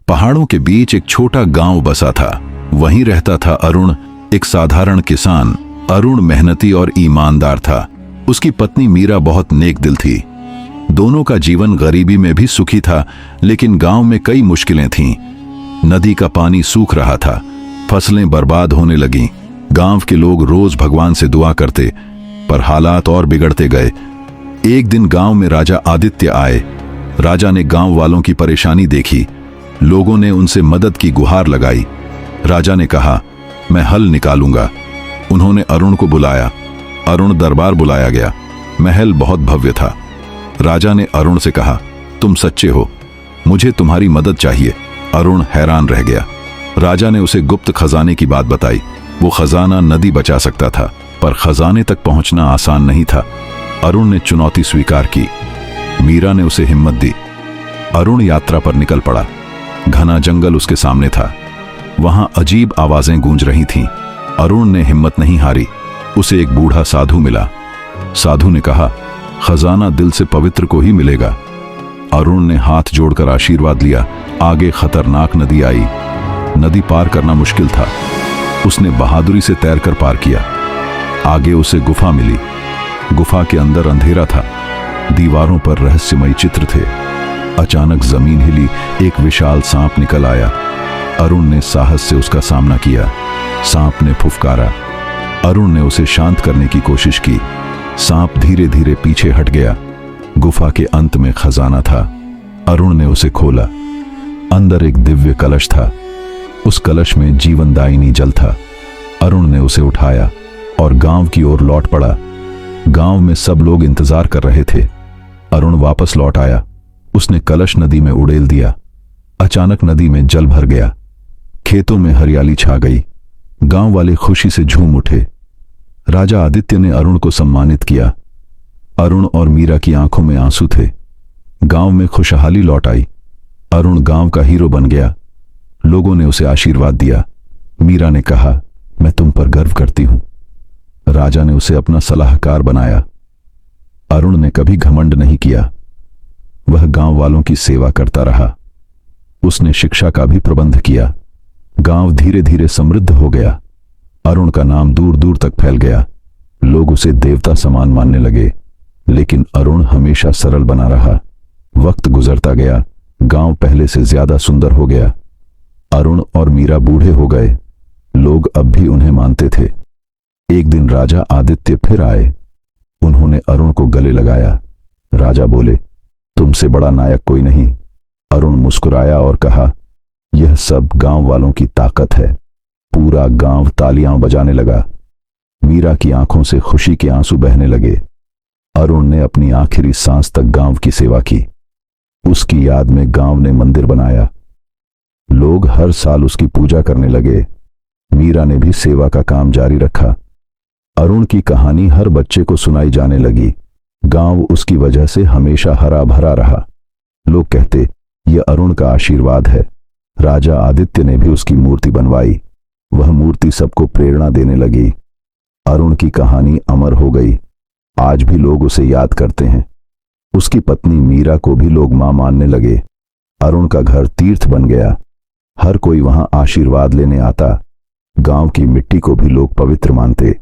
पहाड़ों के बीच एक छोटा गांव बसा था। वहीं रहता था अरुण, एक साधारण किसान। अरुण मेहनती और ईमानदार था। उसकी पत्नी मीरा बहुत नेक दिल थी। दोनों का जीवन गरीबी में भी सुखी था, लेकिन गांव में कई मुश्किलें थीं। नदी का पानी सूख रहा था, फसलें बर्बाद होने लगीं। गांव के लोग रोज भगवान से दुआ करते, पर हालात और बिगड़ते गए। एक दिन गांव में राजा आदित्य आए। राजा ने गांव वालों की परेशानी देखी। लोगों ने उनसे मदद की गुहार लगाई। राजा ने कहा, मैं हल निकालूंगा। उन्होंने अरुण को बुलाया। अरुण दरबार बुलाया गया। महल बहुत भव्य था। राजा ने अरुण से कहा, तुम सच्चे हो, मुझे तुम्हारी मदद चाहिए। अरुण हैरान रह गया। राजा ने उसे गुप्त खजाने की बात बताई। वो खजाना नदी बचा सकता था, पर खजाने तक पहुंचना आसान नहीं था। अरुण ने चुनौती स्वीकार की। मीरा ने उसे हिम्मत दी। अरुण यात्रा पर निकल पड़ा। घना जंगल उसके सामने था। वहां अजीब आवाजें गूंज रही थीं। अरुण ने हिम्मत नहीं हारी। उसे एक बूढ़ा साधु मिला। साधु ने कहा, खजाना दिल से पवित्र को ही मिलेगा। अरुण ने हाथ जोड़कर आशीर्वाद लिया। आगे खतरनाक नदी आई। नदी पार करना मुश्किल था। उसने बहादुरी से तैरकर पार किया। आगे उसे गुफा मिली। गुफा के अंदर अंधेरा था। दीवारों पर रहस्यमय चित्र थे। अचानक जमीन हिली। एक विशाल सांप निकल आया। अरुण ने साहस से उसका सामना किया। सांप ने फुफकारा। अरुण ने उसे शांत करने की कोशिश की। सांप धीरे धीरे पीछे हट गया। गुफा के अंत में खजाना था। अरुण ने उसे खोला। अंदर एक दिव्य कलश था। उस कलश में जीवनदायिनी जल था। अरुण ने उसे उठाया और गांव की ओर लौट पड़ा। गांव में सब लोग इंतजार कर रहे थे। अरुण वापस लौट आया। उसने कलश नदी में उड़ेल दिया। अचानक नदी में जल भर गया। खेतों में हरियाली छा गई। गांव वाले खुशी से झूम उठे। राजा आदित्य ने अरुण को सम्मानित किया। अरुण और मीरा की आंखों में आंसू थे। गांव में खुशहाली लौट आई। अरुण गांव का हीरो बन गया। लोगों ने उसे आशीर्वाद दिया। मीरा ने कहा, मैं तुम पर गर्व करती हूं। राजा ने उसे अपना सलाहकार बनाया। अरुण ने कभी घमंड नहीं किया। वह गांव वालों की सेवा करता रहा। उसने शिक्षा का भी प्रबंध किया। गांव धीरे धीरे समृद्ध हो गया। अरुण का नाम दूर दूर तक फैल गया। लोग उसे देवता समान मानने लगे। लेकिन अरुण हमेशा सरल बना रहा। वक्त गुजरता गया। गांव पहले से ज्यादा सुंदर हो गया। अरुण और मीरा बूढ़े हो गए। लोग अब भी उन्हें मानते थे। एक दिन राजा आदित्य फिर आए। उन्होंने अरुण को गले लगाया। राजा बोले, तुमसे बड़ा नायक कोई नहीं। अरुण मुस्कुराया और कहा, यह सब गांव वालों की ताकत है। पूरा गांव तालियां बजाने लगा। मीरा की आंखों से खुशी के आंसू बहने लगे। अरुण ने अपनी आखिरी सांस तक गांव की सेवा की। उसकी याद में गांव ने मंदिर बनाया। लोग हर साल उसकी पूजा करने लगे। मीरा ने भी सेवा का काम जारी रखा। अरुण की कहानी हर बच्चे को सुनाई जाने लगी। गांव उसकी वजह से हमेशा हरा भरा रहा। लोग कहते, यह अरुण का आशीर्वाद है। राजा आदित्य ने भी उसकी मूर्ति बनवाई। वह मूर्ति सबको प्रेरणा देने लगी। अरुण की कहानी अमर हो गई। आज भी लोग उसे याद करते हैं। उसकी पत्नी मीरा को भी लोग मां मानने लगे। अरुण का घर तीर्थ बन गया। हर कोई वहां आशीर्वाद लेने आता। गांव की मिट्टी को भी लोग पवित्र मानते।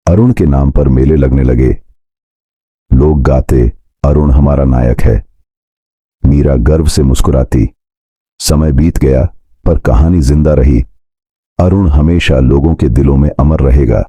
अरुण के नाम पर मेले लगने लगे। लोग गाते, अरुण हमारा नायक है। मीरा गर्व से मुस्कुराती। समय बीत गया, पर कहानी जिंदा रही। अरुण हमेशा लोगों के दिलों में अमर रहेगा।